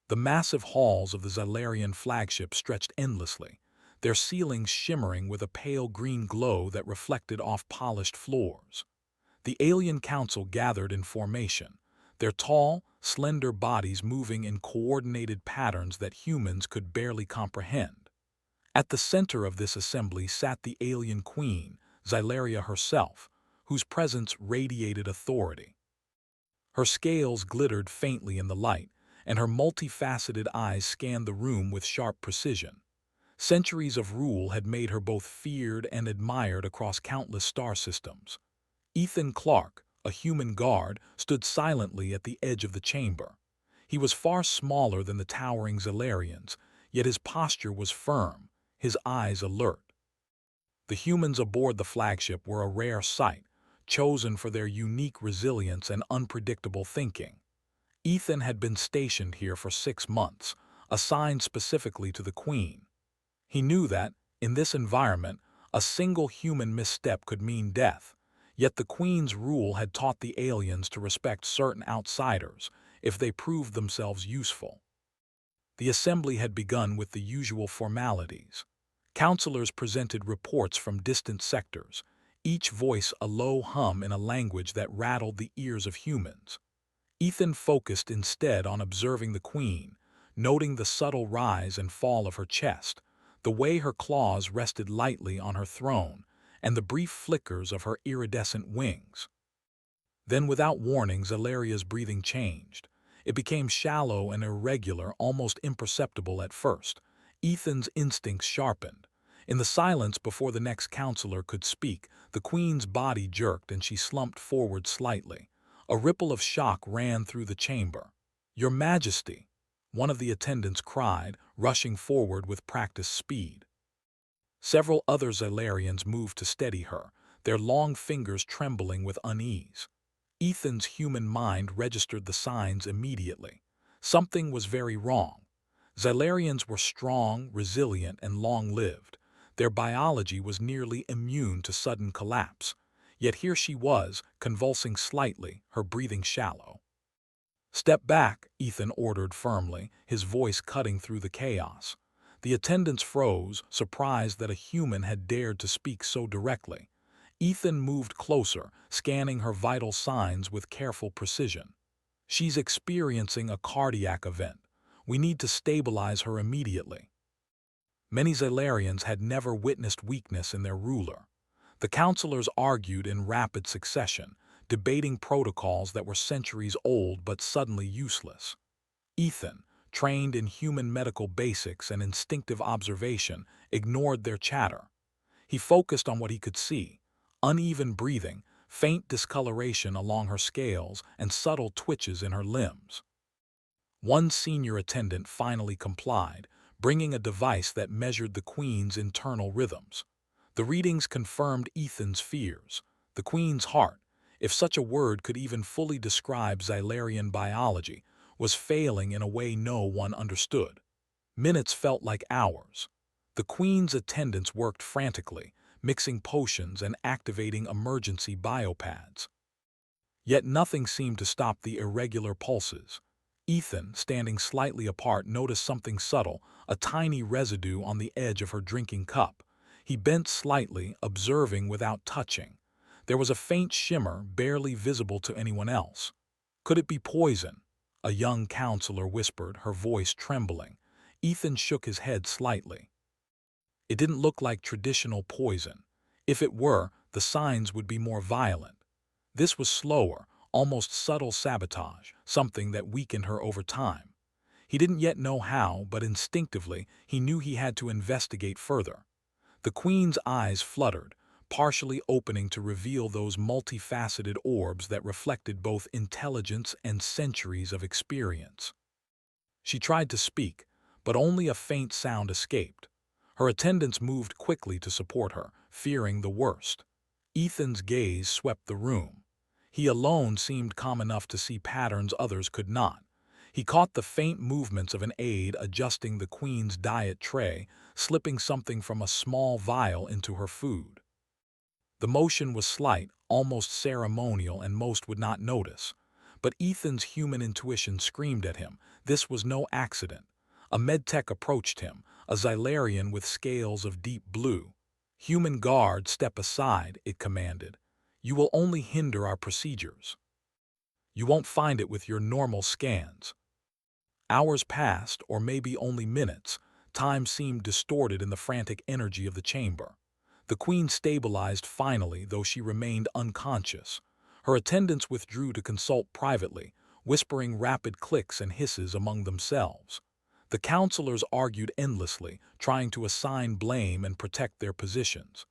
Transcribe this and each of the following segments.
The massive halls of the Xylarian flagship stretched endlessly, their ceilings shimmering with a pale green glow that reflected off polished floors. The alien council gathered in formation, their tall, slender bodies moving in coordinated patterns that humans could barely comprehend. At the center of this assembly sat the alien queen, Xylaria herself, whose presence radiated authority. Her scales glittered faintly in the light, and her multifaceted eyes scanned the room with sharp precision. Centuries of rule had made her both feared and admired across countless star systems. Ethan Clark, a human guard, stood silently at the edge of the chamber. He was far smaller than the towering Xylarians, yet his posture was firm, his eyes alert. The humans aboard the flagship were a rare sight, chosen for their unique resilience and unpredictable thinking. Ethan had been stationed here for 6 months, assigned specifically to the Queen. He knew that, in this environment, a single human misstep could mean death, yet the Queen's rule had taught the aliens to respect certain outsiders if they proved themselves useful. The assembly had begun with the usual formalities. Counselors presented reports from distant sectors, each voice a low hum in a language that rattled the ears of humans. Ethan focused instead on observing the Queen, noting the subtle rise and fall of her chest, the way her claws rested lightly on her throne, and the brief flickers of her iridescent wings. Then, without warning, Xylaria's breathing changed. It became shallow and irregular, almost imperceptible at first. Ethan's instincts sharpened. In the silence before the next counselor could speak, the Queen's body jerked and she slumped forward slightly. A ripple of shock ran through the chamber. "Your Majesty!" one of the attendants cried, rushing forward with practiced speed. Several other Xylarians moved to steady her, their long fingers trembling with unease. Ethan's human mind registered the signs immediately. Something was very wrong. Xylarians were strong, resilient, and long-lived. Their biology was nearly immune to sudden collapse. Yet here she was, convulsing slightly, her breathing shallow. "Step back," Ethan ordered firmly, his voice cutting through the chaos. The attendants froze, surprised that a human had dared to speak so directly. Ethan moved closer, scanning her vital signs with careful precision. "She's experiencing a cardiac event. We need to stabilize her immediately." Many Xylarians had never witnessed weakness in their ruler. The counselors argued in rapid succession, debating protocols that were centuries old but suddenly useless. Ethan, trained in human medical basics and instinctive observation, ignored their chatter. He focused on what he could see: uneven breathing, faint discoloration along her scales, and subtle twitches in her limbs. One senior attendant finally complied, bringing a device that measured the Queen's internal rhythms. The readings confirmed Ethan's fears. The Queen's heart, if such a word could even fully describe Xylarian biology, was failing in a way no one understood. Minutes felt like hours. The Queen's attendants worked frantically, mixing potions and activating emergency biopads. Yet nothing seemed to stop the irregular pulses. Ethan, standing slightly apart, noticed something subtle, a tiny residue on the edge of her drinking cup. He bent slightly, observing without touching. There was a faint shimmer, barely visible to anyone else. "Could it be poison?" a young counselor whispered, her voice trembling. Ethan shook his head slightly. It didn't look like traditional poison. If it were, the signs would be more violent. This was slower, almost subtle sabotage, something that weakened her over time. He didn't yet know how, but instinctively he knew he had to investigate further. The Queen's eyes fluttered, partially opening to reveal those multifaceted orbs that reflected both intelligence and centuries of experience. She tried to speak, but only a faint sound escaped. Her attendants moved quickly to support her, fearing the worst. Ethan's gaze swept the room. He alone seemed calm enough to see patterns others could not. He caught the faint movements of an aide adjusting the Queen's diet tray, slipping something from a small vial into her food. The motion was slight, almost ceremonial, and most would not notice. But Ethan's human intuition screamed at him. This was no accident. A medtech approached him, a Xylarian with scales of deep blue. "Human guard, step aside," it commanded. "You will only hinder our procedures. You won't find it with your normal scans." Hours passed, or maybe only minutes. Time seemed distorted in the frantic energy of the chamber. The queen stabilized finally, though she remained unconscious. Her attendants withdrew to consult privately, whispering rapid clicks and hisses among themselves. The counselors argued endlessly, trying to assign blame and protect their positions.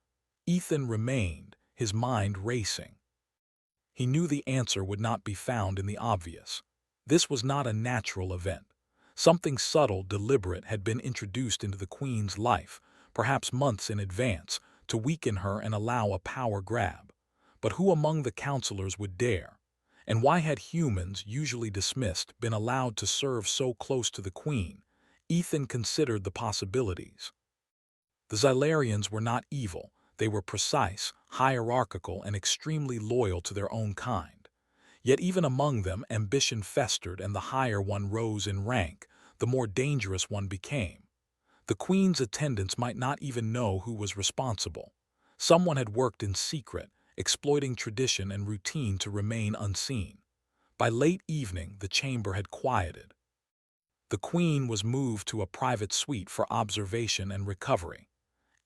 Ethan remained, his mind racing. He knew the answer would not be found in the obvious. This was not a natural event. Something subtle, deliberate had been introduced into the queen's life, perhaps months in advance, to weaken her and allow a power grab. But who among the counselors would dare? And why had humans, usually dismissed, been allowed to serve so close to the queen? Ethan considered the possibilities. The Xylarians were not evil. They were precise, hierarchical, and extremely loyal to their own kind. Yet even among them, ambition festered, and the higher one rose in rank, the more dangerous one became. The queen's attendants might not even know who was responsible. Someone had worked in secret, exploiting tradition and routine to remain unseen. By late evening, the chamber had quieted. The queen was moved to a private suite for observation and recovery.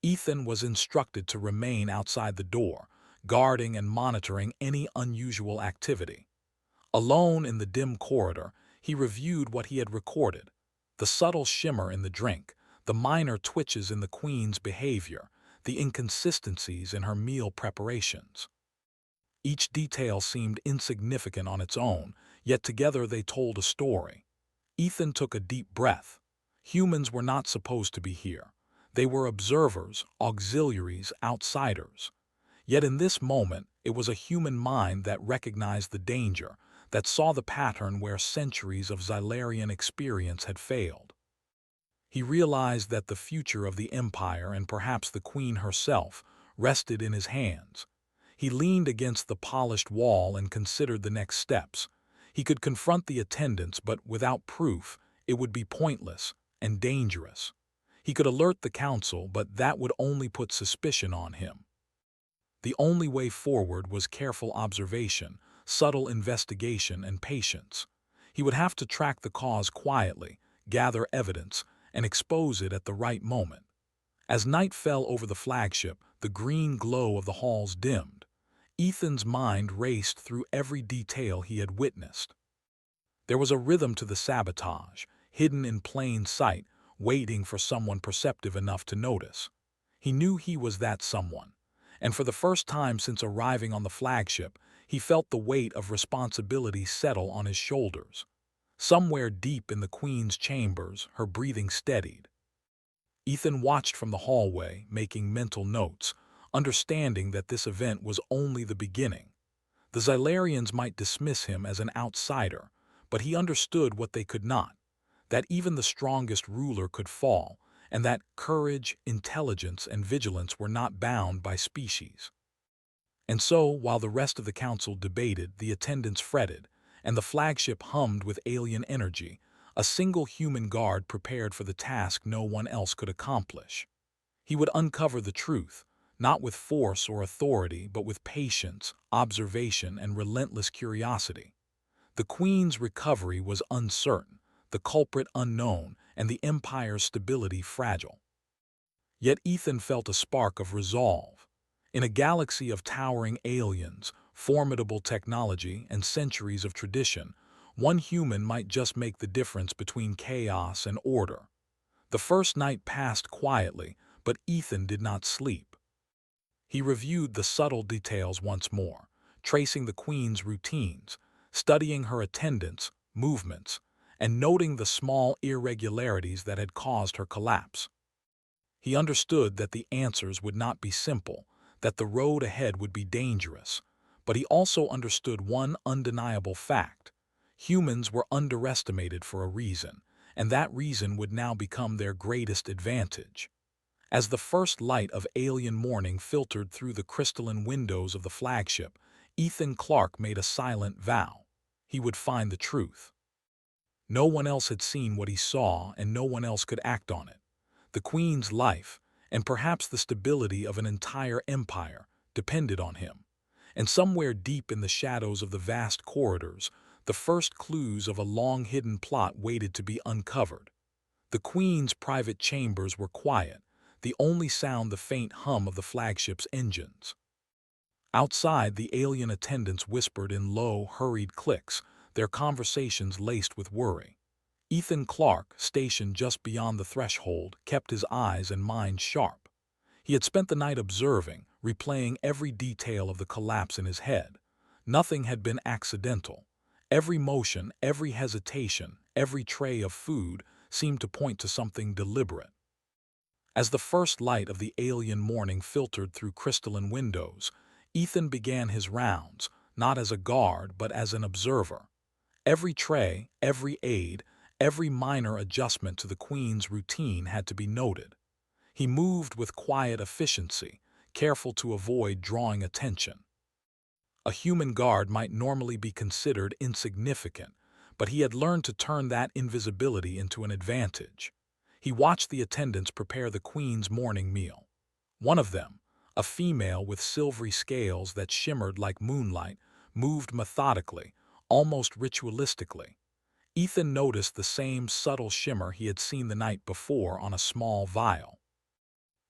Ethan was instructed to remain outside the door, guarding and monitoring any unusual activity. Alone in the dim corridor, he reviewed what he had recorded: the subtle shimmer in the drink, the minor twitches in the queen's behavior, the inconsistencies in her meal preparations. Each detail seemed insignificant on its own, yet together they told a story. Ethan took a deep breath. Humans were not supposed to be here. They were observers, auxiliaries, outsiders. Yet in this moment, it was a human mind that recognized the danger, that saw the pattern where centuries of Xylarian experience had failed. He realized that the future of the empire, and perhaps the queen herself, rested in his hands. He leaned against the polished wall and considered the next steps. He could confront the attendants, but without proof, it would be pointless and dangerous. He could alert the council, but that would only put suspicion on him. The only way forward was careful observation, subtle investigation, and patience. He would have to track the cause quietly, gather evidence, and expose it at the right moment. As night fell over the flagship, the green glow of the halls dimmed. Ethan's mind raced through every detail he had witnessed. There was a rhythm to the sabotage, hidden in plain sight, waiting for someone perceptive enough to notice. He knew he was that someone, and for the first time since arriving on the flagship, he felt the weight of responsibility settle on his shoulders. Somewhere deep in the queen's chambers, her breathing steadied. Ethan watched from the hallway, making mental notes, understanding that this event was only the beginning. The Xylarians might dismiss him as an outsider, but he understood what they could not: that even the strongest ruler could fall, and that courage, intelligence, and vigilance were not bound by species. And so, while the rest of the council debated, the attendants fretted, and the flagship hummed with alien energy, a single human guard prepared for the task no one else could accomplish. He would uncover the truth, not with force or authority, but with patience, observation, and relentless curiosity. The queen's recovery was uncertain, the culprit unknown, and the empire's stability fragile. Yet Ethan felt a spark of resolve. In a galaxy of towering aliens, formidable technology, and centuries of tradition, one human might just make the difference between chaos and order. The first night passed quietly, but Ethan did not sleep. He reviewed the subtle details once more, tracing the queen's routines, studying her attendants, movements, and noting the small irregularities that had caused her collapse. He understood that the answers would not be simple, that the road ahead would be dangerous, but he also understood one undeniable fact: humans were underestimated for a reason, and that reason would now become their greatest advantage. As the first light of alien morning filtered through the crystalline windows of the flagship, Ethan Clarke made a silent vow. he would find the truth. No one else had seen what he saw, and no one else could act on it. The Queen's life, and perhaps the stability of an entire empire, depended on him. And somewhere deep in the shadows of the vast corridors, the first clues of a long-hidden plot waited to be uncovered. The Queen's private chambers were quiet, the only sound the faint hum of the flagship's engines. Outside, the alien attendants whispered in low, hurried clicks, their conversations laced with worry. Ethan Clark, stationed just beyond the threshold, kept his eyes and mind sharp. He had spent the night observing, replaying every detail of the collapse in his head. Nothing had been accidental. Every motion, every hesitation, every tray of food seemed to point to something deliberate. As the first light of the alien morning filtered through crystalline windows, Ethan began his rounds, not as a guard but as an observer. Every tray, every aid, every minor adjustment to the Queen's routine had to be noted. He moved with quiet efficiency, careful to avoid drawing attention. A human guard might normally be considered insignificant, but he had learned to turn that invisibility into an advantage. He watched the attendants prepare the Queen's morning meal. One of them, a female with silvery scales that shimmered like moonlight, moved methodically, almost ritualistically. Ethan noticed the same subtle shimmer he had seen the night before on a small vial.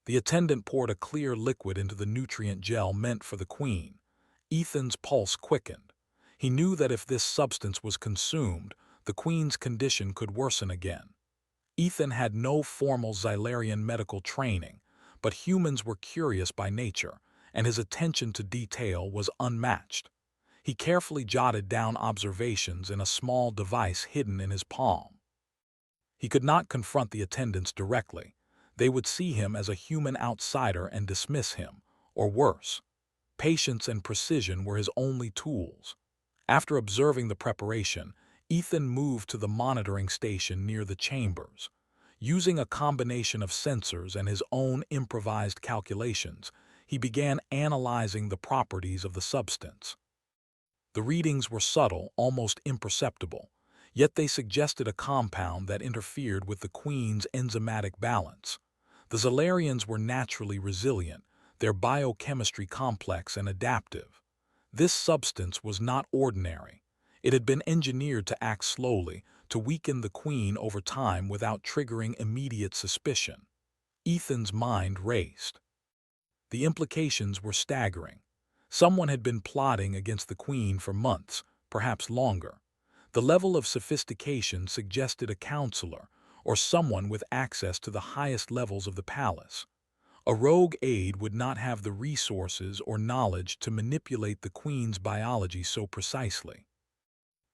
The attendant poured a clear liquid into the nutrient gel meant for the Queen. Ethan's pulse quickened. He knew that if this substance was consumed, the Queen's condition could worsen again. Ethan had no formal Xylarian medical training, but humans were curious by nature, and his attention to detail was unmatched. He carefully jotted down observations in a small device hidden in his palm. He could not confront the attendants directly. They would see him as a human outsider and dismiss him, or worse. Patience and precision were his only tools. After observing the preparation, Ethan moved to the monitoring station near the chambers. Using a combination of sensors and his own improvised calculations, he began analyzing the properties of the substance. The readings were subtle, almost imperceptible, yet they suggested a compound that interfered with the Queen's enzymatic balance. The Xylarians were naturally resilient, their biochemistry complex and adaptive. This substance was not ordinary. It had been engineered to act slowly, to weaken the Queen over time without triggering immediate suspicion. Ethan's mind raced. The implications were staggering. Someone had been plotting against the Queen for months, perhaps longer. The level of sophistication suggested a counselor, or someone with access to the highest levels of the palace. A rogue aide would not have the resources or knowledge to manipulate the Queen's biology so precisely.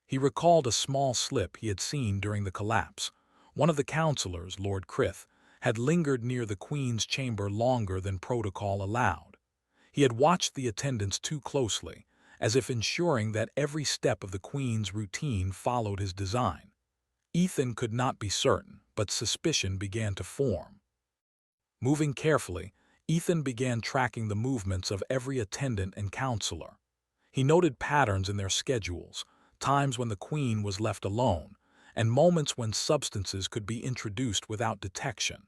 He recalled a small slip he had seen during the collapse. One of the counselors, Lord Krith, had lingered near the Queen's chamber longer than protocol allowed. He had watched the attendants too closely, as if ensuring that every step of the Queen's routine followed his design. Ethan could not be certain, but suspicion began to form. Moving carefully, Ethan began tracking the movements of every attendant and counselor. He noted patterns in their schedules, times when the Queen was left alone, and moments when substances could be introduced without detection.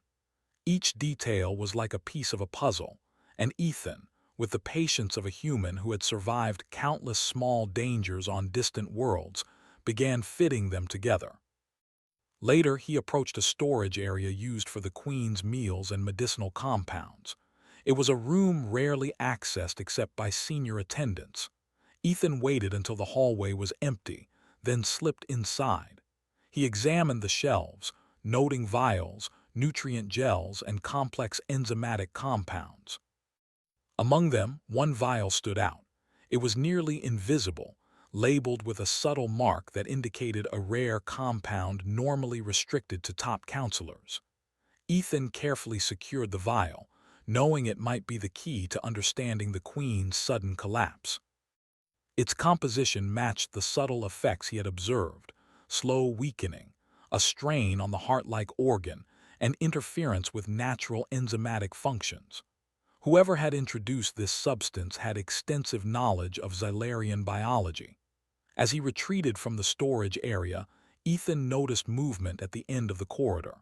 Each detail was like a piece of a puzzle, and Ethan, with the patience of a human who had survived countless small dangers on distant worlds, began fitting them together. Later, he approached a storage area used for the Queen's meals and medicinal compounds. It was a room rarely accessed except by senior attendants. Ethan waited until the hallway was empty, then slipped inside. He examined the shelves, noting vials, nutrient gels, and complex enzymatic compounds. Among them, one vial stood out. It was nearly invisible, labeled with a subtle mark that indicated a rare compound normally restricted to top counselors. Ethan carefully secured the vial, knowing it might be the key to understanding the Queen's sudden collapse. Its composition matched the subtle effects he had observed: slow weakening, a strain on the heart-like organ, and interference with natural enzymatic functions. Whoever had introduced this substance had extensive knowledge of Xylarian biology. As he retreated from the storage area, Ethan noticed movement at the end of the corridor.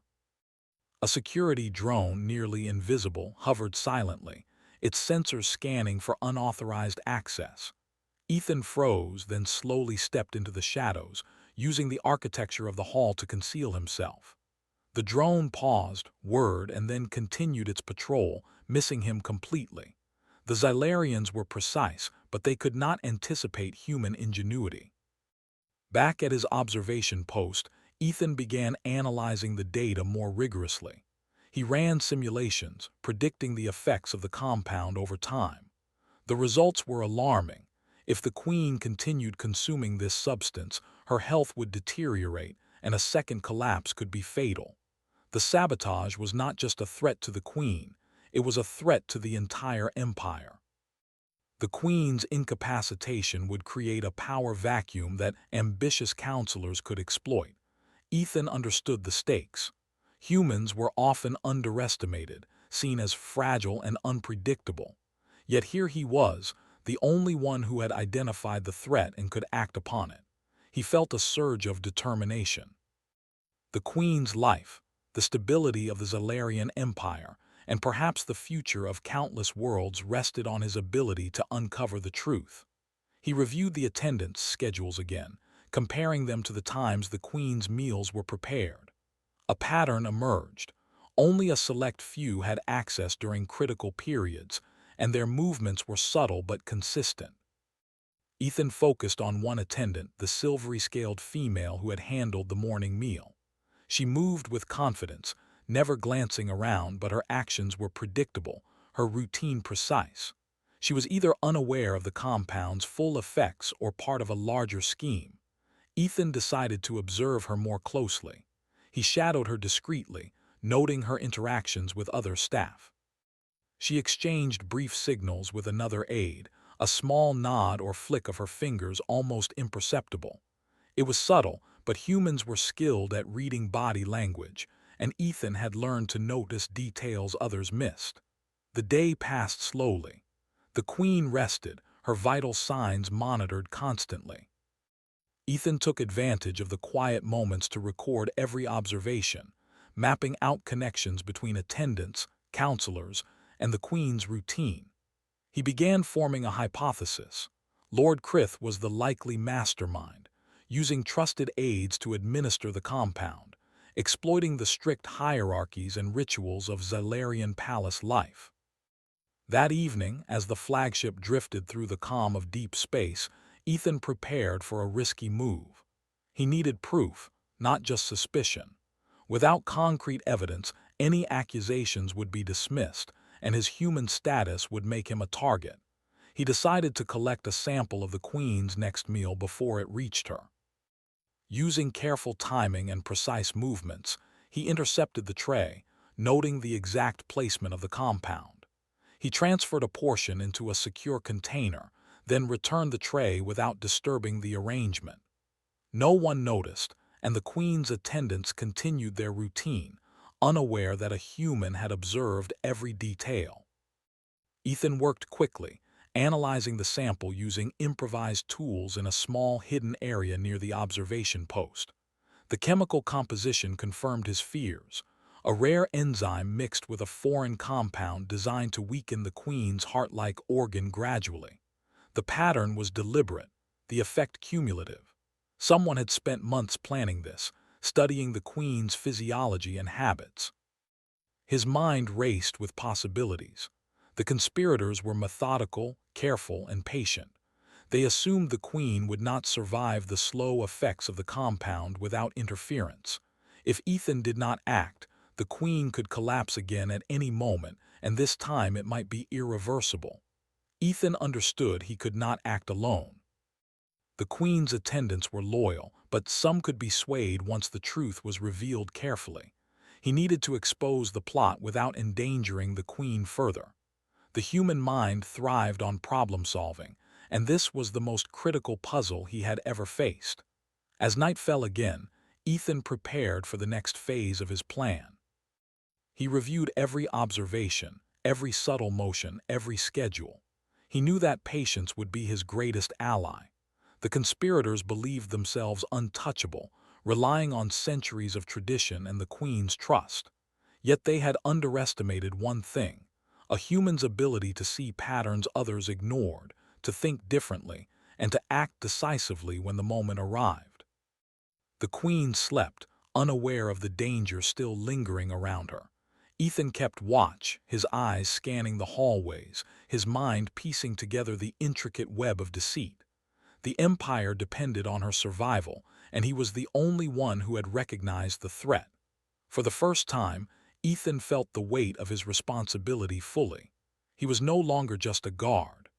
A security drone, nearly invisible, hovered silently, its sensors scanning for unauthorized access. Ethan froze, then slowly stepped into the shadows, using the architecture of the hall to conceal himself. The drone paused, whirred, and then continued its patrol, missing him completely. The Xylarians were precise, but they could not anticipate human ingenuity. Back at his observation post, Ethan began analyzing the data more rigorously. He ran simulations, predicting the effects of the compound over time. The results were alarming. If the Queen continued consuming this substance, her health would deteriorate, and a second collapse could be fatal. The sabotage was not just a threat to the Queen, it was a threat to the entire empire. The Queen's incapacitation would create a power vacuum that ambitious counselors could exploit. Ethan understood the stakes. Humans were often underestimated, seen as fragile and unpredictable. Yet here he was, the only one who had identified the threat and could act upon it. He felt a surge of determination. The Queen's life, the stability of the Xylarian Empire, and perhaps the future of countless worlds rested on his ability to uncover the truth. He reviewed the attendance schedules again, comparing them to the times the Queen's meals were prepared. A pattern emerged. Only a select few had access during critical periods, and their movements were subtle but consistent. Ethan focused on one attendant, the silvery-scaled female who had handled the morning meal. She moved with confidence, never glancing around, but her actions were predictable, her routine precise. She was either unaware of the compound's full effects or part of a larger scheme. Ethan decided to observe her more closely. He shadowed her discreetly, noting her interactions with other staff. She exchanged brief signals with another aide, a small nod or flick of her fingers almost imperceptible. It was subtle, but humans were skilled at reading body language, and Ethan had learned to notice details others missed. The day passed slowly. The Queen rested, her vital signs monitored constantly. Ethan took advantage of the quiet moments to record every observation, mapping out connections between attendants, counselors, and the Queen's routine. He began forming a hypothesis. Lord Krith was the likely mastermind, using trusted aides to administer the compound, exploiting the strict hierarchies and rituals of Xylarian palace life. That evening, as the flagship drifted through the calm of deep space, Ethan prepared for a risky move. He needed proof, not just suspicion. Without concrete evidence, any accusations would be dismissed, and his human status would make him a target. He decided to collect a sample of the Queen's next meal before it reached her. Using careful timing and precise movements, he intercepted the tray, noting the exact placement of the compound. He transferred a portion into a secure container, then returned the tray without disturbing the arrangement. No one noticed, and the Queen's attendants continued their routine, unaware that a human had observed every detail. Ethan worked quickly, analyzing the sample using improvised tools in a small hidden area near the observation post. The chemical composition confirmed his fears, a rare enzyme mixed with a foreign compound designed to weaken the Queen's heart-like organ gradually. The pattern was deliberate, the effect cumulative. Someone had spent months planning this, studying the Queen's physiology and habits. His mind raced with possibilities. The conspirators were methodical, careful, and patient. They assumed the Queen would not survive the slow effects of the compound without interference. If Ethan did not act, the Queen could collapse again at any moment, and this time it might be irreversible. Ethan understood he could not act alone. The Queen's attendants were loyal, but some could be swayed once the truth was revealed carefully. He needed to expose the plot without endangering the Queen further. The human mind thrived on problem-solving, and this was the most critical puzzle he had ever faced. As night fell again, Ethan prepared for the next phase of his plan. He reviewed every observation, every subtle motion, every schedule. He knew that patience would be his greatest ally. The conspirators believed themselves untouchable, relying on centuries of tradition and the Queen's trust. Yet they had underestimated one thing: a human's ability to see patterns others ignored, to think differently, and to act decisively when the moment arrived. The Queen slept, unaware of the danger still lingering around her. Ethan kept watch, his eyes scanning the hallways, his mind piecing together the intricate web of deceit. The Empire depended on her survival, and he was the only one who had recognized the threat. For the first time, Ethan felt the weight of his responsibility fully. He was no longer just a guard.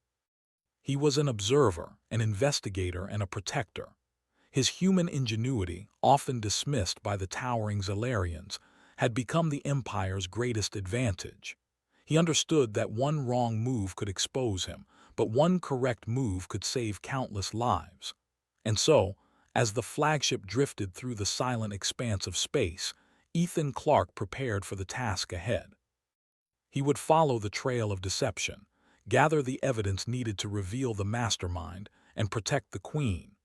He was an observer, an investigator, and a protector. His human ingenuity, often dismissed by the towering Zalarians, had become the Empire's greatest advantage. He understood that one wrong move could expose him, but one correct move could save countless lives. And so, as the flagship drifted through the silent expanse of space, Ethan Clarke prepared for the task ahead. He would follow the trail of deception, gather the evidence needed to reveal the mastermind, and protect the Queen.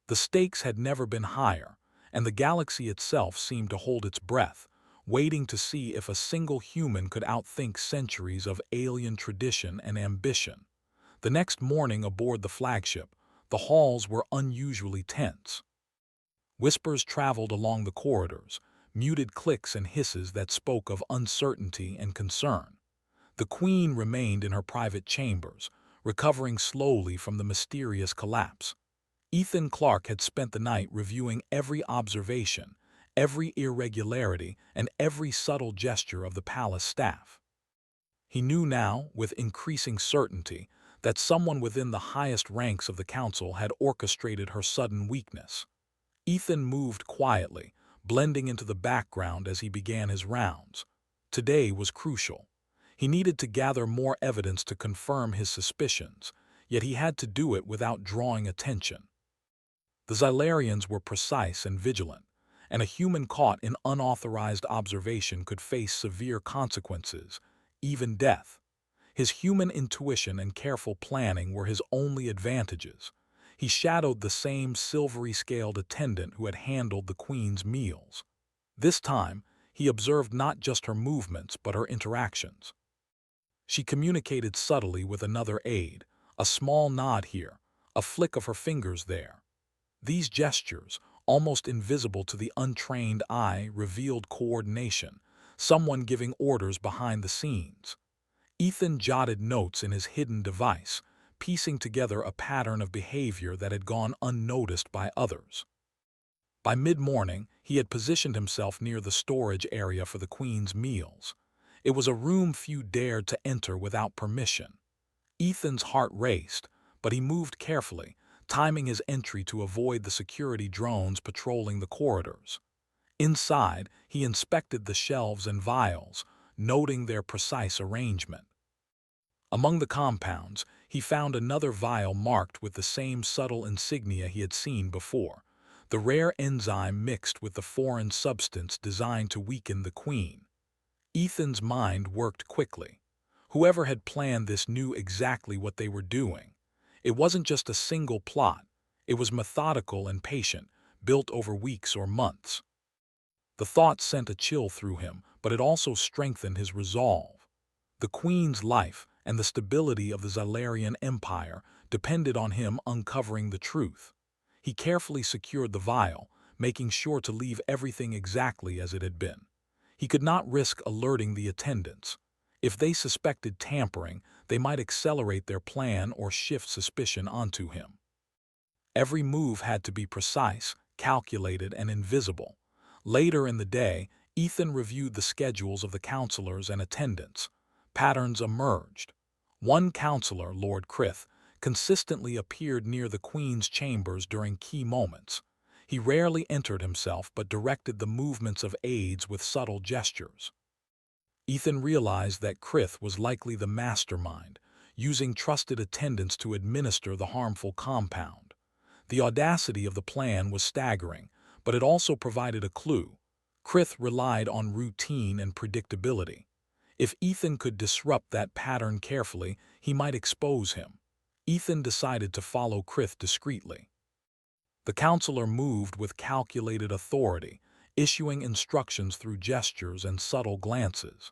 The stakes had never been higher, and the galaxy itself seemed to hold its breath, waiting to see if a single human could outthink centuries of alien tradition and ambition. The next morning aboard the flagship, the halls were unusually tense. Whispers traveled along the corridors, muted clicks and hisses that spoke of uncertainty and concern. The Queen remained in her private chambers, recovering slowly from the mysterious collapse. Ethan Clarke had spent the night reviewing every observation, every irregularity, and every subtle gesture of the palace staff. He knew now, with increasing certainty, that someone within the highest ranks of the council had orchestrated her sudden weakness. Ethan moved quietly, blending into the background as he began his rounds. Today was crucial. He needed to gather more evidence to confirm his suspicions, yet he had to do it without drawing attention. The Xylarians were precise and vigilant, and a human caught in unauthorized observation could face severe consequences, even death. His human intuition and careful planning were his only advantages. He shadowed the same silvery-scaled attendant who had handled the Queen's meals. This time, he observed not just her movements but her interactions. She communicated subtly with another aide, a small nod here, a flick of her fingers there. These gestures, almost invisible to the untrained eye, revealed coordination, someone giving orders behind the scenes. Ethan jotted notes in his hidden device, piecing together a pattern of behavior that had gone unnoticed by others. By mid-morning, he had positioned himself near the storage area for the Queen's meals. It was a room few dared to enter without permission. Ethan's heart raced, but he moved carefully, timing his entry to avoid the security drones patrolling the corridors. Inside, he inspected the shelves and vials, noting their precise arrangement. Among the compounds, he found another vial marked with the same subtle insignia he had seen before, the rare enzyme mixed with the foreign substance designed to weaken the Queen. Ethan's mind worked quickly. Whoever had planned this knew exactly what they were doing. It wasn't just a single plot. It was methodical and patient, built over weeks or months. The thought sent a chill through him, but it also strengthened his resolve. The Queen's life and the stability of the Xylarian Empire depended on him uncovering the truth. He carefully secured the vial, making sure to leave everything exactly as it had been. He could not risk alerting the attendants. If they suspected tampering, they might accelerate their plan or shift suspicion onto him. Every move had to be precise, calculated, and invisible. Later in the day, Ethan reviewed the schedules of the counselors and attendants. Patterns emerged. One counselor, Lord Krith, consistently appeared near the Queen's chambers during key moments. He rarely entered himself but directed the movements of aides with subtle gestures. Ethan realized that Krith was likely the mastermind, using trusted attendants to administer the harmful compound. The audacity of the plan was staggering, but it also provided a clue. Krith relied on routine and predictability. If Ethan could disrupt that pattern carefully, he might expose him. Ethan decided to follow Krith discreetly. The counselor moved with calculated authority, issuing instructions through gestures and subtle glances.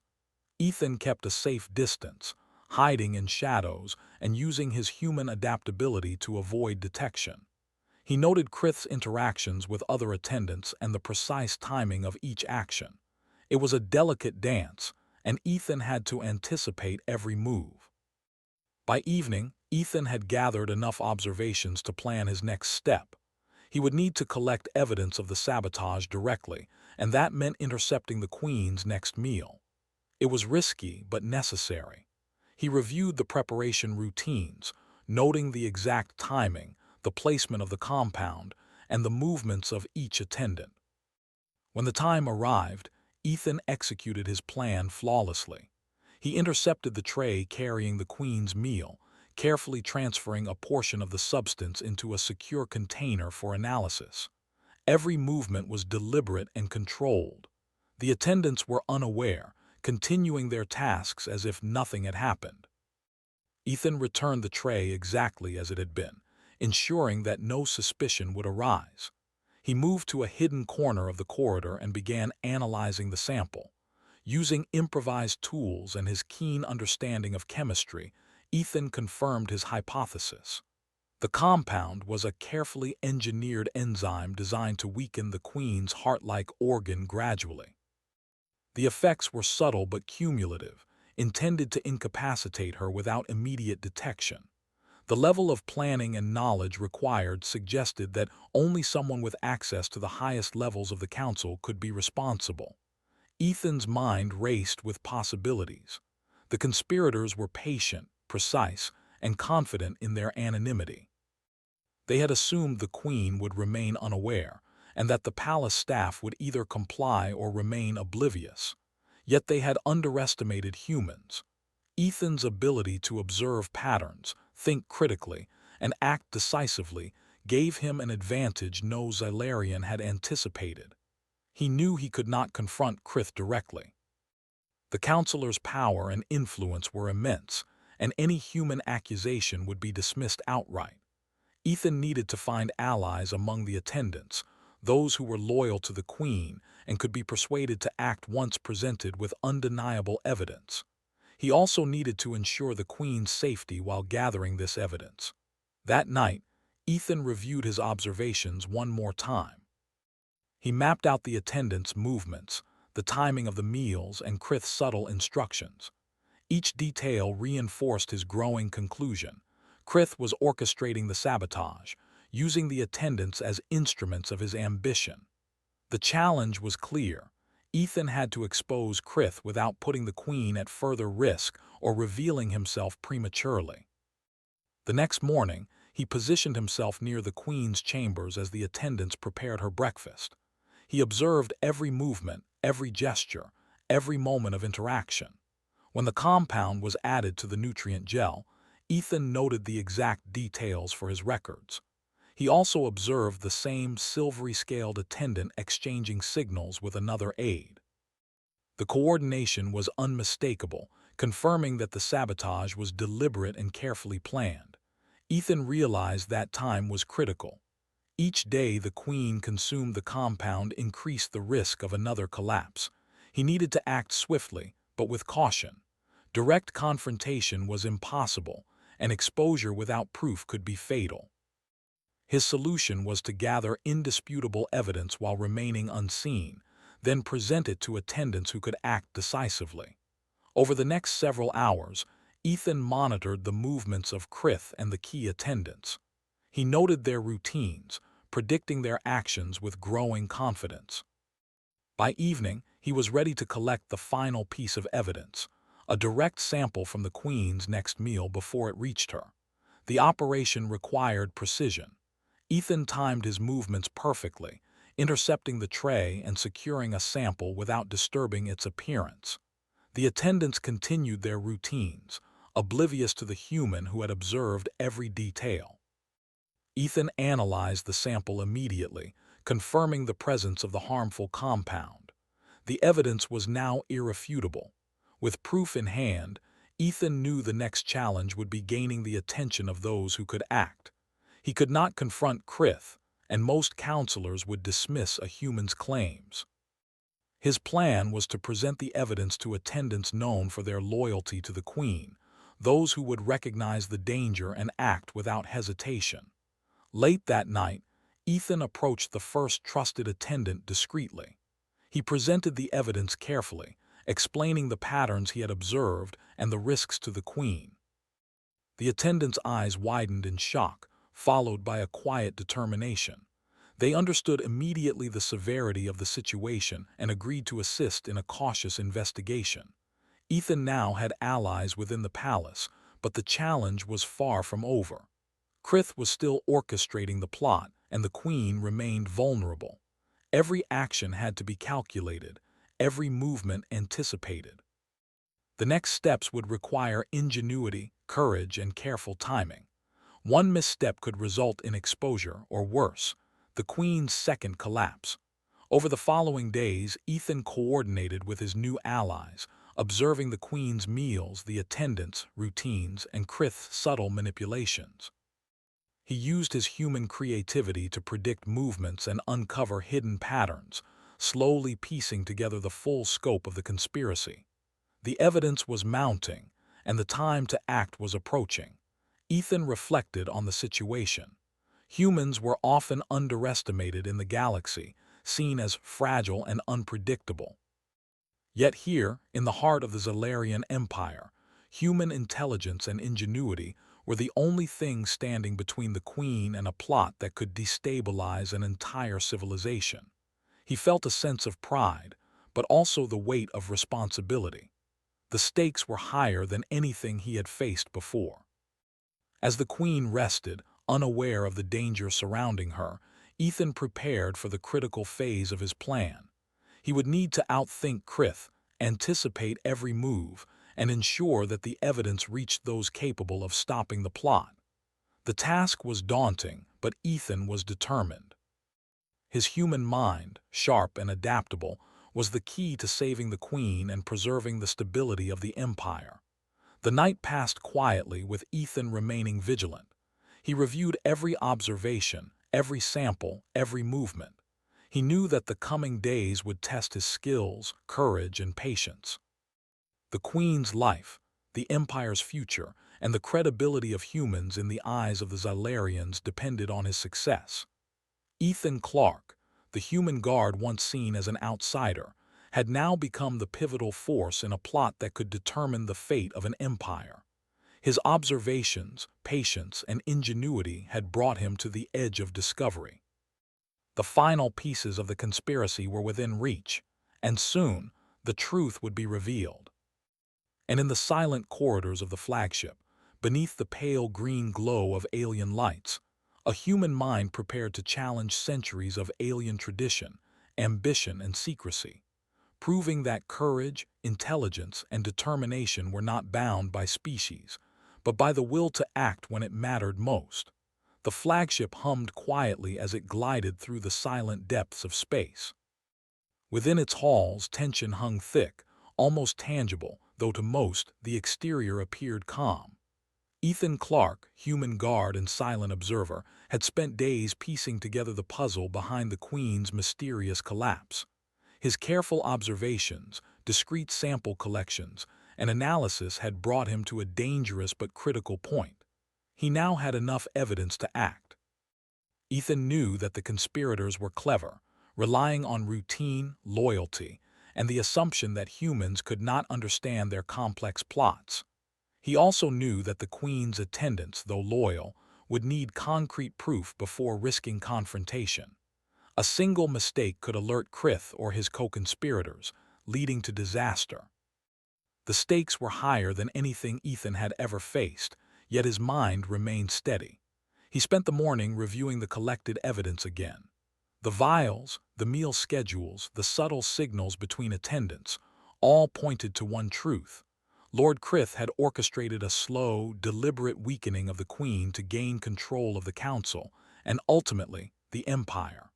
Ethan kept a safe distance, hiding in shadows and using his human adaptability to avoid detection. He noted Krith's interactions with other attendants and the precise timing of each action. It was a delicate dance, and Ethan had to anticipate every move. By evening, Ethan had gathered enough observations to plan his next step. He would need to collect evidence of the sabotage directly, and that meant intercepting the Queen's next meal. It was risky, but necessary. He reviewed the preparation routines, noting the exact timing, the placement of the compound, and the movements of each attendant. When the time arrived, Ethan executed his plan flawlessly. He intercepted the tray carrying the Queen's meal, carefully transferring a portion of the substance into a secure container for analysis. Every movement was deliberate and controlled. The attendants were unaware, continuing their tasks as if nothing had happened. Ethan returned the tray exactly as it had been, ensuring that no suspicion would arise. He moved to a hidden corner of the corridor and began analyzing the sample. Using improvised tools and his keen understanding of chemistry, Ethan confirmed his hypothesis. The compound was a carefully engineered enzyme designed to weaken the Queen's heart-like organ gradually. The effects were subtle but cumulative, intended to incapacitate her without immediate detection. The level of planning and knowledge required suggested that only someone with access to the highest levels of the council could be responsible. Ethan's mind raced with possibilities. The conspirators were patient, precise, and confident in their anonymity. They had assumed the Queen would remain unaware, and that the palace staff would either comply or remain oblivious. Yet they had underestimated humans. Ethan's ability to observe patterns, think critically, and act decisively gave him an advantage no Xylarian had anticipated. He knew he could not confront Krith directly. The counselor's power and influence were immense, and any human accusation would be dismissed outright. Ethan needed to find allies among the attendants, those who were loyal to the Queen and could be persuaded to act once presented with undeniable evidence. He also needed to ensure the Queen's safety while gathering this evidence. That night, Ethan reviewed his observations one more time. He mapped out the attendants' movements, the timing of the meals, and Krith's subtle instructions. Each detail reinforced his growing conclusion. Krith was orchestrating the sabotage, using the attendants as instruments of his ambition. The challenge was clear. Ethan had to expose Krith without putting the Queen at further risk or revealing himself prematurely. The next morning, he positioned himself near the Queen's chambers as the attendants prepared her breakfast. He observed every movement, every gesture, every moment of interaction. When the compound was added to the nutrient gel, Ethan noted the exact details for his records. He also observed the same silvery-scaled attendant exchanging signals with another aide. The coordination was unmistakable, confirming that the sabotage was deliberate and carefully planned. Ethan realized that time was critical. Each day the Queen consumed the compound increased the risk of another collapse. He needed to act swiftly, but with caution. Direct confrontation was impossible, and exposure without proof could be fatal. His solution was to gather indisputable evidence while remaining unseen, then present it to attendants who could act decisively. Over the next several hours, Ethan monitored the movements of Krith and the key attendants. He noted their routines, predicting their actions with growing confidence. By evening, he was ready to collect the final piece of evidence, a direct sample from the Queen's next meal before it reached her. The operation required precision. Ethan timed his movements perfectly, intercepting the tray and securing a sample without disturbing its appearance. The attendants continued their routines, oblivious to the human who had observed every detail. Ethan analyzed the sample immediately, confirming the presence of the harmful compound. The evidence was now irrefutable. With proof in hand, Ethan knew the next challenge would be gaining the attention of those who could act. He could not confront Krith, and most counselors would dismiss a human's claims. His plan was to present the evidence to attendants known for their loyalty to the Queen, those who would recognize the danger and act without hesitation. Late that night, Ethan approached the first trusted attendant discreetly. He presented the evidence carefully, explaining the patterns he had observed and the risks to the Queen. The attendant's eyes widened in shock, followed by a quiet determination. They understood immediately the severity of the situation and agreed to assist in a cautious investigation. Ethan now had allies within the palace, but the challenge was far from over. Krith was still orchestrating the plot, and the Queen remained vulnerable. Every action had to be calculated, every movement anticipated. The next steps would require ingenuity, courage, and careful timing. One misstep could result in exposure, or worse, the Queen's second collapse. Over the following days, Ethan coordinated with his new allies, observing the Queen's meals, the attendants' routines, and Krith's subtle manipulations. He used his human creativity to predict movements and uncover hidden patterns, slowly piecing together the full scope of the conspiracy. The evidence was mounting, and the time to act was approaching. Ethan reflected on the situation. Humans were often underestimated in the galaxy, seen as fragile and unpredictable. Yet here, in the heart of the Zalarian Empire, human intelligence and ingenuity were the only things standing between the Queen and a plot that could destabilize an entire civilization. He felt a sense of pride, but also the weight of responsibility. The stakes were higher than anything he had faced before. As the Queen rested, unaware of the danger surrounding her, Ethan prepared for the critical phase of his plan. He would need to outthink Krith, anticipate every move, and ensure that the evidence reached those capable of stopping the plot. The task was daunting, but Ethan was determined. His human mind, sharp and adaptable, was the key to saving the Queen and preserving the stability of the Empire. The night passed quietly, with Ethan remaining vigilant. He reviewed every observation, every sample, every movement. He knew that the coming days would test his skills, courage, and patience. The Queen's life, the Empire's future, and the credibility of humans in the eyes of the Zalarians depended on his success. Ethan Clarke, the human guard once seen as an outsider, had now become the pivotal force in a plot that could determine the fate of an empire. His observations, patience, and ingenuity had brought him to the edge of discovery. The final pieces of the conspiracy were within reach, and soon the truth would be revealed. And in the silent corridors of the flagship, beneath the pale green glow of alien lights, a human mind prepared to challenge centuries of alien tradition, ambition, and secrecy, proving that courage, intelligence, and determination were not bound by species, but by the will to act when it mattered most. The flagship hummed quietly as it glided through the silent depths of space. Within its halls, tension hung thick, almost tangible, though to most, the exterior appeared calm. Ethan Clarke, human guard and silent observer, had spent days piecing together the puzzle behind the Queen's mysterious collapse. His careful observations, discreet sample collections, and analysis had brought him to a dangerous but critical point. He now had enough evidence to act. Ethan knew that the conspirators were clever, relying on routine, loyalty, and the assumption that humans could not understand their complex plots. He also knew that the Queen's attendants, though loyal, would need concrete proof before risking confrontation. A single mistake could alert Krith or his co-conspirators, leading to disaster. The stakes were higher than anything Ethan had ever faced, yet his mind remained steady. He spent the morning reviewing the collected evidence again. The vials, the meal schedules, the subtle signals between attendants, all pointed to one truth. Lord Krith had orchestrated a slow, deliberate weakening of the Queen to gain control of the Council, and ultimately, the Empire.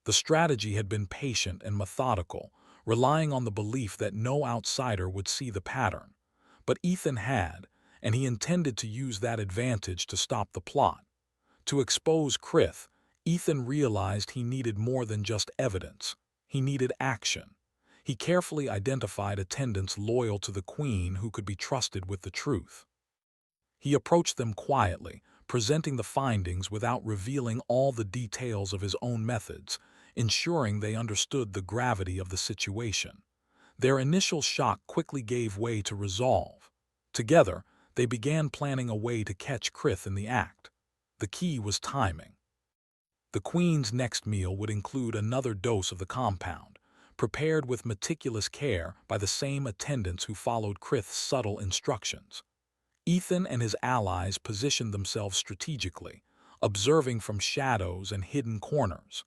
The strategy had been patient and methodical, relying on the belief that no outsider would see the pattern. But Ethan had, and he intended to use that advantage to stop the plot. To expose Krith, Ethan realized he needed more than just evidence. He needed action. He carefully identified attendants loyal to the Queen who could be trusted with the truth. He approached them quietly, presenting the findings without revealing all the details of his own methods, ensuring they understood the gravity of the situation. Their initial shock quickly gave way to resolve. Together, they began planning a way to catch Krith in the act. The key was timing. The Queen's next meal would include another dose of the compound, prepared with meticulous care by the same attendants who followed Krith's subtle instructions. Ethan and his allies positioned themselves strategically, observing from shadows and hidden corners.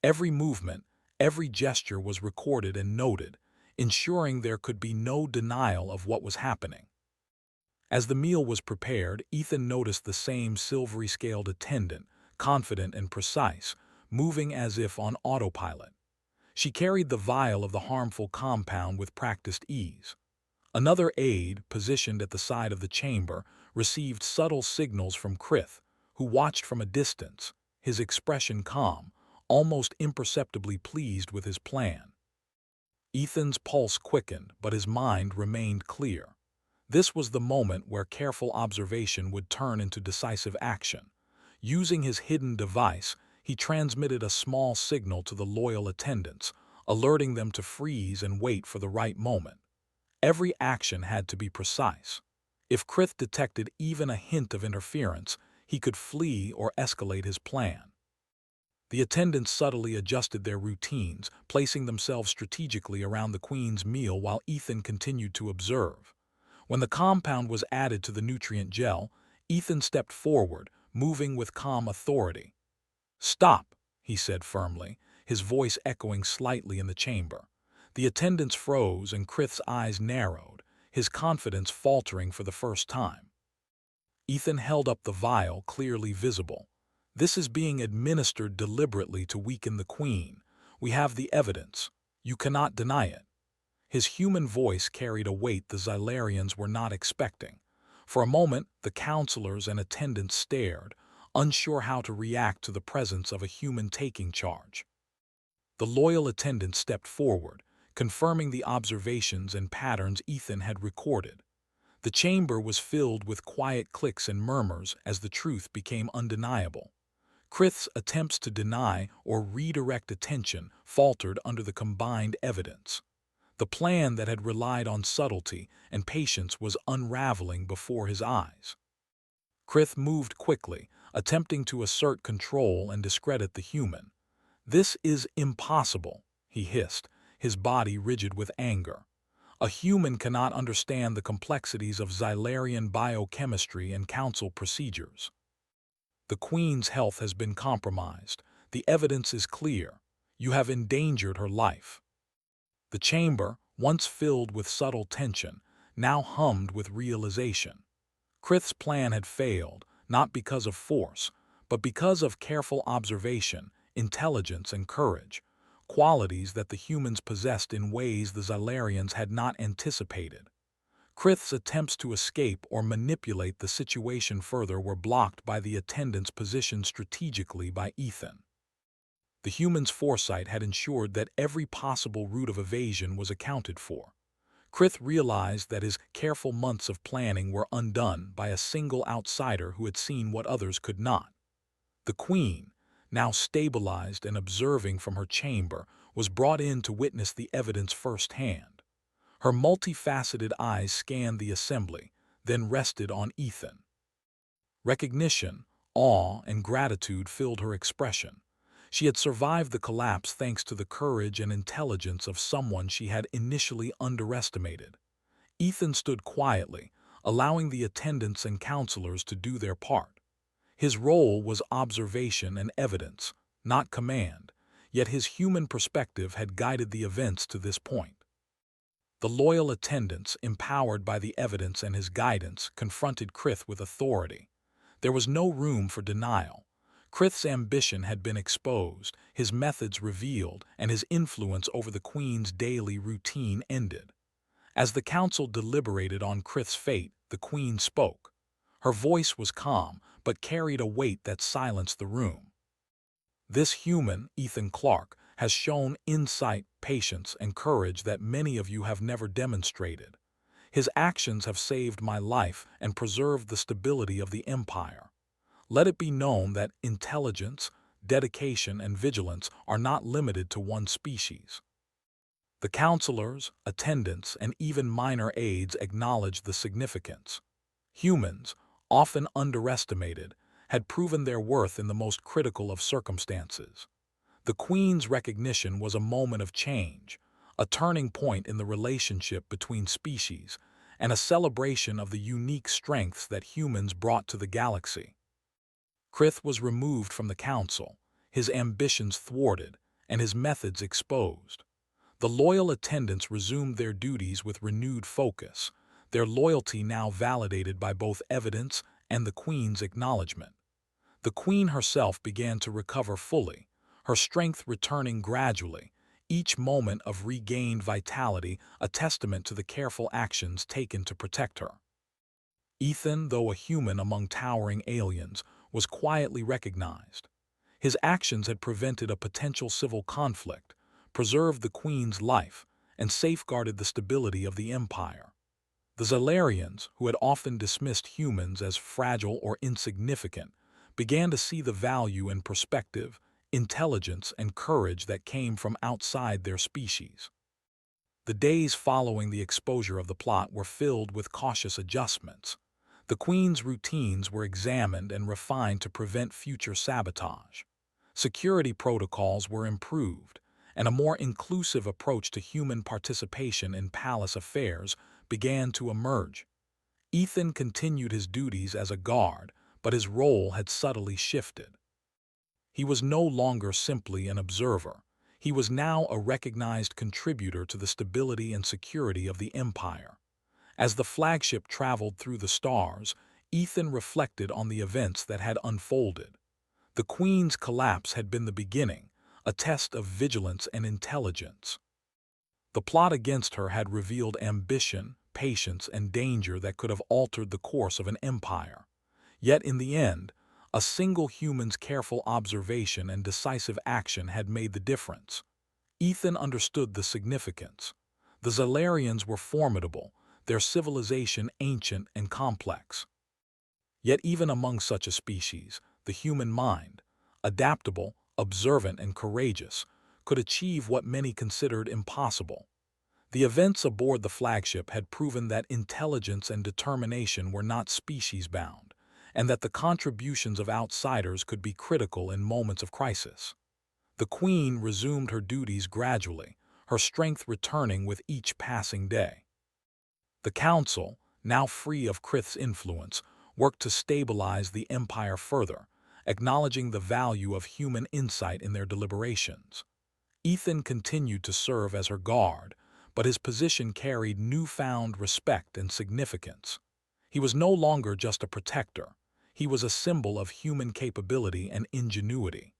Every movement, every gesture was recorded and noted, ensuring there could be no denial of what was happening. As the meal was prepared, Ethan noticed the same silvery-scaled attendant, confident and precise, moving as if on autopilot. She carried the vial of the harmful compound with practiced ease. Another aide, positioned at the side of the chamber, received subtle signals from Krith, who watched from a distance, his expression calm, almost imperceptibly pleased with his plan. Ethan's pulse quickened, but his mind remained clear. This was the moment where careful observation would turn into decisive action. Using his hidden device, he transmitted a small signal to the loyal attendants, alerting them to freeze and wait for the right moment. Every action had to be precise. If Krith detected even a hint of interference, he could flee or escalate his plan. The attendants subtly adjusted their routines, placing themselves strategically around the Queen's meal while Ethan continued to observe. When the compound was added to the nutrient gel, Ethan stepped forward, moving with calm authority. "Stop," he said firmly, his voice echoing slightly in the chamber. The attendants froze and Krith's eyes narrowed, his confidence faltering for the first time. Ethan held up the vial, clearly visible. "This is being administered deliberately to weaken the Queen. We have the evidence. You cannot deny it." His human voice carried a weight the Xylarians were not expecting. For a moment, the counselors and attendants stared, unsure how to react to the presence of a human taking charge. The loyal attendant stepped forward, confirming the observations and patterns Ethan had recorded. The chamber was filled with quiet clicks and murmurs as the truth became undeniable. Krith's attempts to deny or redirect attention faltered under the combined evidence. The plan that had relied on subtlety and patience was unraveling before his eyes. Krith moved quickly, attempting to assert control and discredit the human. "This is impossible," he hissed, his body rigid with anger. "A human cannot understand the complexities of Xylarian biochemistry and council procedures. The Queen's health has been compromised. The evidence is clear. You have endangered her life." The chamber, once filled with subtle tension, now hummed with realization. Krith's plan had failed, not because of force, but because of careful observation, intelligence, and courage, qualities that the humans possessed in ways the Xylarians had not anticipated. Krith's attempts to escape or manipulate the situation further were blocked by the attendants positioned strategically by Ethan. The human's foresight had ensured that every possible route of evasion was accounted for. Krith realized that his careful months of planning were undone by a single outsider who had seen what others could not. The Queen, now stabilized and observing from her chamber, was brought in to witness the evidence firsthand. Her multifaceted eyes scanned the assembly, then rested on Ethan. Recognition, awe, and gratitude filled her expression. She had survived the collapse thanks to the courage and intelligence of someone she had initially underestimated. Ethan stood quietly, allowing the attendants and counselors to do their part. His role was observation and evidence, not command, yet his human perspective had guided the events to this point. The loyal attendants, empowered by the evidence and his guidance, confronted Krith with authority. There was no room for denial. Krith's ambition had been exposed, his methods revealed, and his influence over the Queen's daily routine ended. As the council deliberated on Krith's fate, the Queen spoke. Her voice was calm, but carried a weight that silenced the room. This human, Ethan Clarke, has shown insight, patience, and courage that many of you have never demonstrated. His actions have saved my life and preserved the stability of the Empire. Let it be known that intelligence, dedication, and vigilance are not limited to one species. The counselors, attendants, and even minor aides acknowledged the significance. Humans, often underestimated, had proven their worth in the most critical of circumstances. The Queen's recognition was a moment of change, a turning point in the relationship between species, and a celebration of the unique strengths that humans brought to the galaxy. Krith was removed from the council, his ambitions thwarted, and his methods exposed. The loyal attendants resumed their duties with renewed focus, their loyalty now validated by both evidence and the Queen's acknowledgement. The Queen herself began to recover fully, her strength returning gradually, each moment of regained vitality a testament to the careful actions taken to protect her. Ethan, though a human among towering aliens, was quietly recognized. His actions had prevented a potential civil conflict, preserved the Queen's life, and safeguarded the stability of the Empire. The Zalarians, who had often dismissed humans as fragile or insignificant, began to see the value in perspective, intelligence, and courage that came from outside their species. The days following the exposure of the plot were filled with cautious adjustments. The Queen's routines were examined and refined to prevent future sabotage. Security protocols were improved, and a more inclusive approach to human participation in palace affairs began to emerge. Ethan continued his duties as a guard, but his role had subtly shifted. He was no longer simply an observer. He was now a recognized contributor to the stability and security of the Empire. As the flagship traveled through the stars, Ethan reflected on the events that had unfolded. The Queen's collapse had been the beginning, a test of vigilance and intelligence. The plot against her had revealed ambition, patience, and danger that could have altered the course of an empire. Yet in the end, a single human's careful observation and decisive action had made the difference. Ethan understood the significance. The Zalarians were formidable, their civilization ancient and complex. Yet even among such a species, the human mind, adaptable, observant, and courageous, could achieve what many considered impossible. The events aboard the flagship had proven that intelligence and determination were not species-bound, and that the contributions of outsiders could be critical in moments of crisis. The Queen resumed her duties gradually, her strength returning with each passing day. The Council, now free of Krith's influence, worked to stabilize the Empire further, acknowledging the value of human insight in their deliberations. Ethan continued to serve as her guard, but his position carried newfound respect and significance. He was no longer just a protector. He was a symbol of human capability and ingenuity.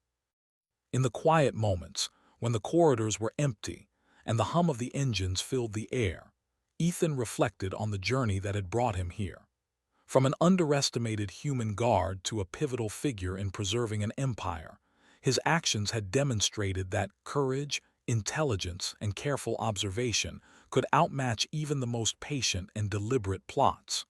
In the quiet moments, when the corridors were empty and the hum of the engines filled the air, Ethan reflected on the journey that had brought him here. From an underestimated human guard to a pivotal figure in preserving an empire, his actions had demonstrated that courage, intelligence, and careful observation could outmatch even the most patient and deliberate plots.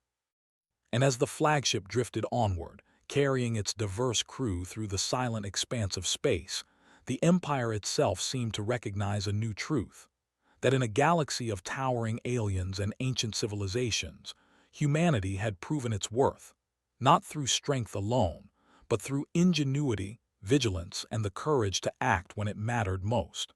And as the flagship drifted onward, carrying its diverse crew through the silent expanse of space, the Empire itself seemed to recognize a new truth: that in a galaxy of towering aliens and ancient civilizations, humanity had proven its worth, not through strength alone, but through ingenuity, vigilance, and the courage to act when it mattered most.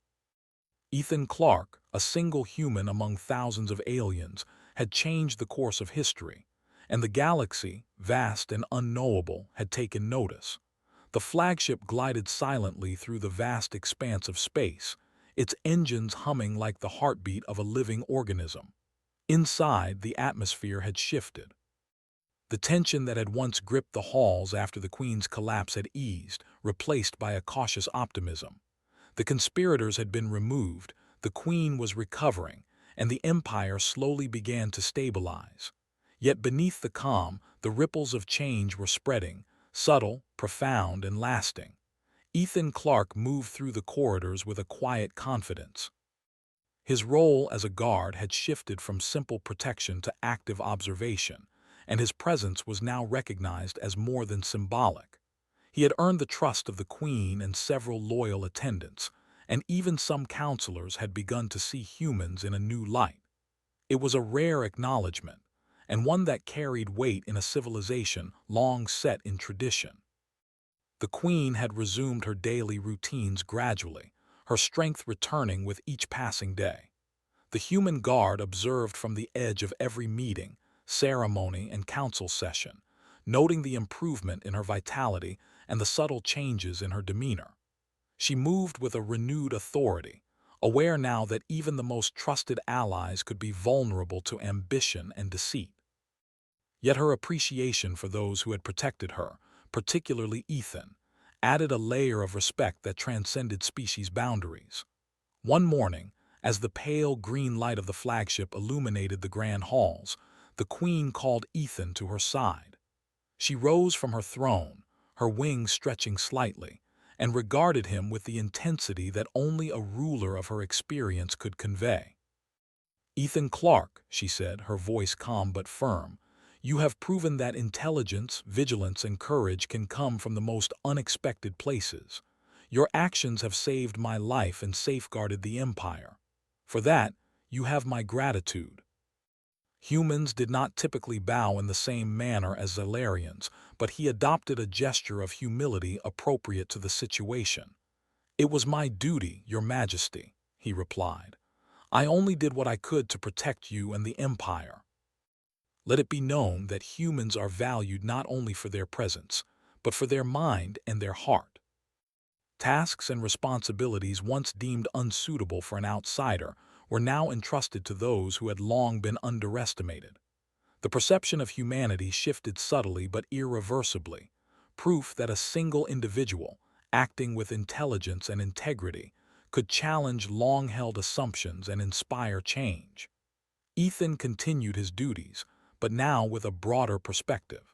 Ethan Clarke, a single human among thousands of aliens, had changed the course of history, and the galaxy, vast and unknowable, had taken notice. The flagship glided silently through the vast expanse of space, its engines humming like the heartbeat of a living organism. Inside, the atmosphere had shifted. The tension that had once gripped the halls after the Queen's collapse had eased, replaced by a cautious optimism. The conspirators had been removed, the Queen was recovering, and the Empire slowly began to stabilize. Yet beneath the calm, the ripples of change were spreading, subtle, profound, and lasting. Ethan Clark moved through the corridors with a quiet confidence. His role as a guard had shifted from simple protection to active observation, and his presence was now recognized as more than symbolic. He had earned the trust of the Queen and several loyal attendants, and even some counselors had begun to see humans in a new light. It was a rare acknowledgement, and one that carried weight in a civilization long set in tradition. The Queen had resumed her daily routines gradually, her strength returning with each passing day. The human guard observed from the edge of every meeting, ceremony, and council session, noting the improvement in her vitality and the subtle changes in her demeanor. She moved with a renewed authority, aware now that even the most trusted allies could be vulnerable to ambition and deceit. Yet her appreciation for those who had protected her, particularly Ethan, added a layer of respect that transcended species boundaries. One morning, as the pale green light of the flagship illuminated the grand halls, the Queen called Ethan to her side. She rose from her throne, her wings stretching slightly, and regarded him with the intensity that only a ruler of her experience could convey. "Ethan Clark," she said, her voice calm but firm, "you have proven that intelligence, vigilance, and courage can come from the most unexpected places. Your actions have saved my life and safeguarded the Empire. For that, you have my gratitude." Humans did not typically bow in the same manner as Zalarians, but he adopted a gesture of humility appropriate to the situation. "It was my duty, Your Majesty," he replied. "I only did what I could to protect you and the Empire." Let it be known that humans are valued not only for their presence, but for their mind and their heart. Tasks and responsibilities once deemed unsuitable for an outsider were now entrusted to those who had long been underestimated. The perception of humanity shifted subtly but irreversibly, proof that a single individual, acting with intelligence and integrity, could challenge long-held assumptions and inspire change. Ethan continued his duties, but now with a broader perspective.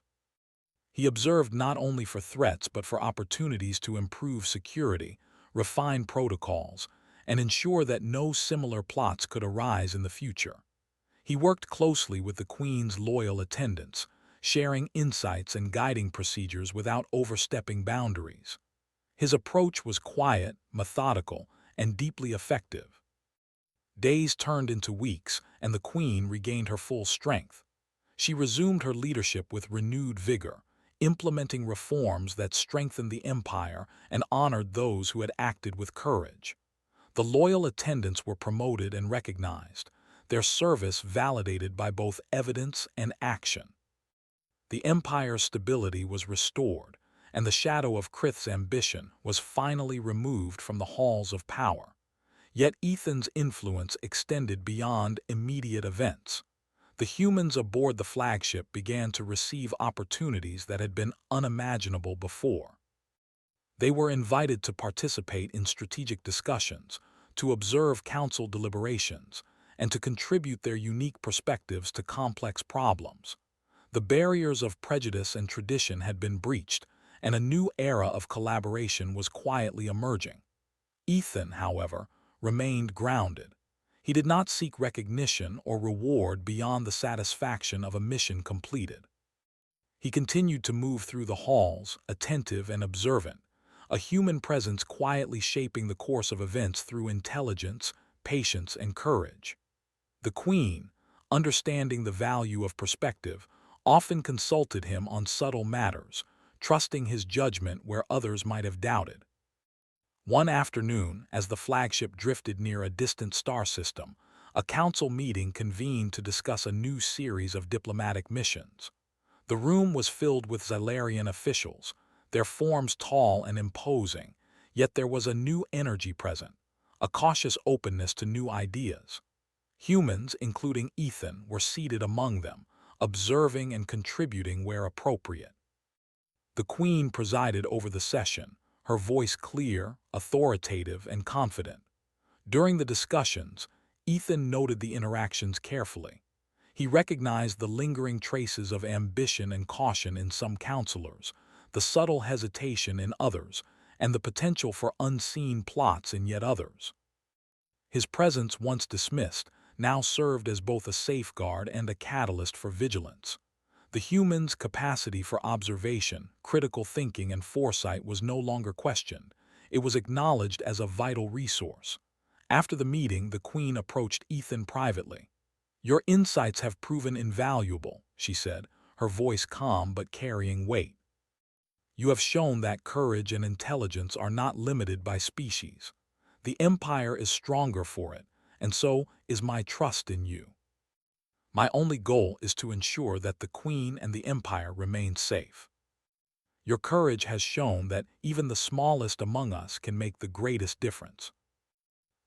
He observed not only for threats but for opportunities to improve security, refine protocols, and ensure that no similar plots could arise in the future. He worked closely with the Queen's loyal attendants, sharing insights and guiding procedures without overstepping boundaries. His approach was quiet, methodical, and deeply effective. Days turned into weeks, and the Queen regained her full strength. She resumed her leadership with renewed vigor, implementing reforms that strengthened the empire and honored those who had acted with courage. The loyal attendants were promoted and recognized, their service validated by both evidence and action. The empire's stability was restored, and the shadow of Krith's ambition was finally removed from the halls of power. Yet Ethan's influence extended beyond immediate events. The humans aboard the flagship began to receive opportunities that had been unimaginable before. They were invited to participate in strategic discussions, to observe council deliberations, and to contribute their unique perspectives to complex problems. The barriers of prejudice and tradition had been breached, and a new era of collaboration was quietly emerging. Ethan, however, remained grounded. He did not seek recognition or reward beyond the satisfaction of a mission completed. He continued to move through the halls, attentive and observant, a human presence quietly shaping the course of events through intelligence, patience, and courage. The Queen, understanding the value of perspective, often consulted him on subtle matters, trusting his judgment where others might have doubted. One afternoon, as the flagship drifted near a distant star system, a council meeting convened to discuss a new series of diplomatic missions. The room was filled with Zalarian officials, their forms tall and imposing, yet there was a new energy present, a cautious openness to new ideas. Humans, including Ethan, were seated among them, observing and contributing where appropriate. The Queen presided over the session, her voice clear, authoritative, and confident. During the discussions, Ethan noted the interactions carefully. He recognized the lingering traces of ambition and caution in some counselors, the subtle hesitation in others, and the potential for unseen plots in yet others. His presence, once dismissed, now served as both a safeguard and a catalyst for vigilance. The human's capacity for observation, critical thinking, and foresight was no longer questioned. It was acknowledged as a vital resource. After the meeting, the Queen approached Ethan privately. "Your insights have proven invaluable," she said, her voice calm but carrying weight. "You have shown that courage and intelligence are not limited by species. The Empire is stronger for it, and so is my trust in you. My only goal is to ensure that the Queen and the Empire remain safe. Your courage has shown that even the smallest among us can make the greatest difference."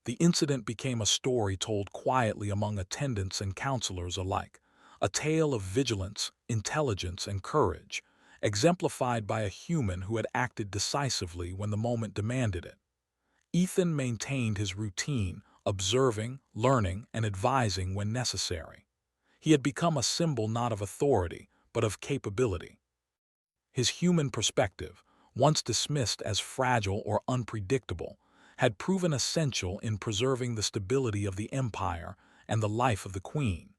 The incident became a story told quietly among attendants and counselors alike, a tale of vigilance, intelligence, and courage, exemplified by a human who had acted decisively when the moment demanded it. Ethan maintained his routine, observing, learning, and advising when necessary. He had become a symbol not of authority, but of capability. His human perspective, once dismissed as fragile or unpredictable, had proven essential in preserving the stability of the empire and the life of the Queen.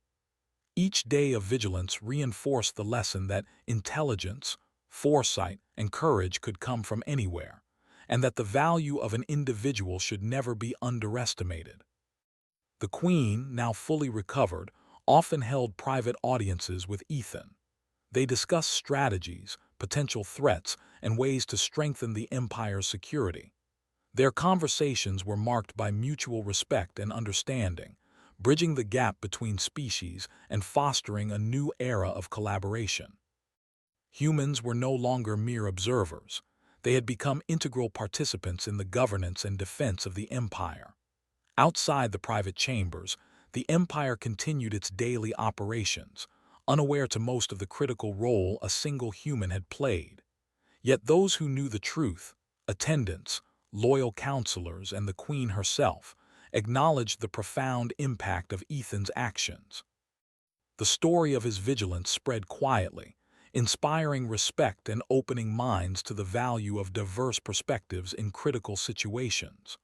Each day of vigilance reinforced the lesson that intelligence, foresight, and courage could come from anywhere, and that the value of an individual should never be underestimated. The Queen, now fully recovered, often held private audiences with Ethan. They discussed strategies, potential threats, and ways to strengthen the Empire's security. Their conversations were marked by mutual respect and understanding, bridging the gap between species and fostering a new era of collaboration. Humans were no longer mere observers. They had become integral participants in the governance and defense of the Empire. Outside the private chambers, the Empire continued its daily operations, unaware to most of the critical role a single human had played. Yet those who knew the truth, attendants, loyal counselors, and the Queen herself, acknowledged the profound impact of Ethan's actions. The story of his vigilance spread quietly, inspiring respect and opening minds to the value of diverse perspectives in critical situations.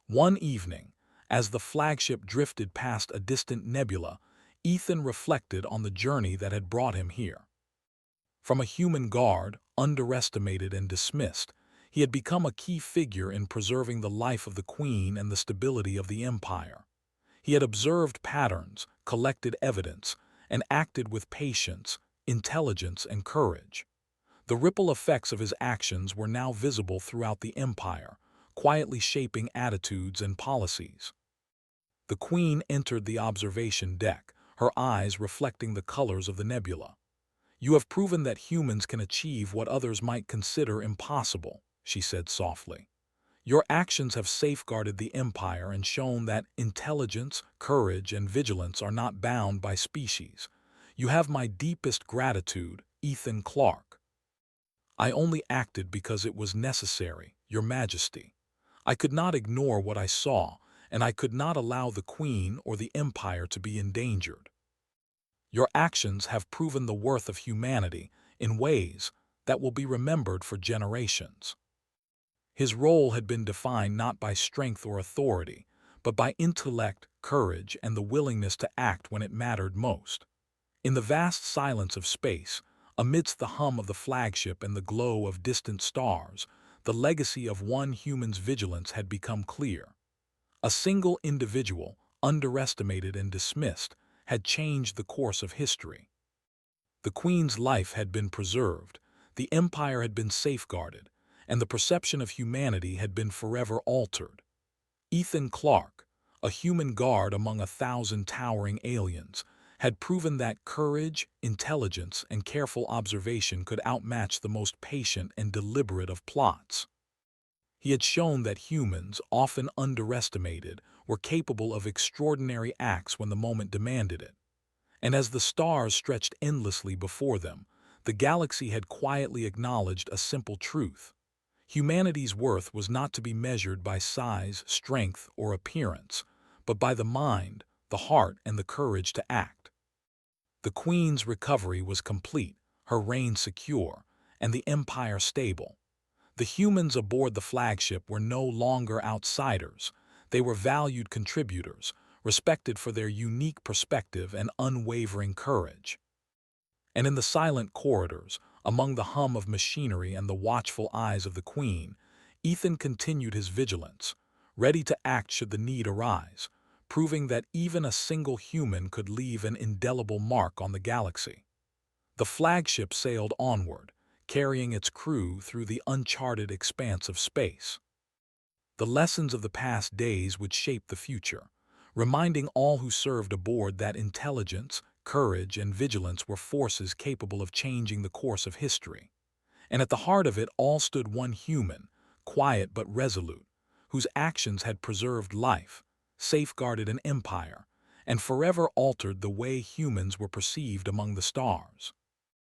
One evening, as the flagship drifted past a distant nebula, Ethan reflected on the journey that had brought him here. From a human guard, underestimated and dismissed, he had become a key figure in preserving the life of the Queen and the stability of the Empire. He had observed patterns, collected evidence, and acted with patience, intelligence, and courage. The ripple effects of his actions were now visible throughout the Empire, quietly shaping attitudes and policies. The Queen entered the observation deck, her eyes reflecting the colors of the nebula. "You have proven that humans can achieve what others might consider impossible," she said softly. "Your actions have safeguarded the Empire and shown that intelligence, courage, and vigilance are not bound by species. You have my deepest gratitude, Ethan Clarke. I only acted because it was necessary, Your Majesty. I could not ignore what I saw, and I could not allow the Queen or the Empire to be endangered. Your actions have proven the worth of humanity in ways that will be remembered for generations." His role had been defined not by strength or authority, but by intellect, courage, and the willingness to act when it mattered most. In the vast silence of space, amidst the hum of the flagship and the glow of distant stars, the legacy of one human's vigilance had become clear. A single individual, underestimated and dismissed, had changed the course of history. The Queen's life had been preserved, the Empire had been safeguarded, and the perception of humanity had been forever altered. Ethan Clarke, a human guard among 1,000 towering aliens, had proven that courage, intelligence, and careful observation could outmatch the most patient and deliberate of plots. He had shown that humans, often underestimated, were capable of extraordinary acts when the moment demanded it. And as the stars stretched endlessly before them, the galaxy had quietly acknowledged a simple truth. Humanity's worth was not to be measured by size, strength, or appearance, but by the mind, the heart, and the courage to act. The Queen's recovery was complete, her reign secure, and the Empire stable. The humans aboard the flagship were no longer outsiders. They were valued contributors, respected for their unique perspective and unwavering courage. And in the silent corridors, among the hum of machinery and the watchful eyes of the Queen, Ethan continued his vigilance, ready to act should the need arise, proving that even a single human could leave an indelible mark on the galaxy. The flagship sailed onward, carrying its crew through the uncharted expanse of space. The lessons of the past days would shape the future, reminding all who served aboard that intelligence, courage, and vigilance were forces capable of changing the course of history. And at the heart of it all stood one human, quiet but resolute, whose actions had preserved life, safeguarded an empire, and forever altered the way humans were perceived among the stars.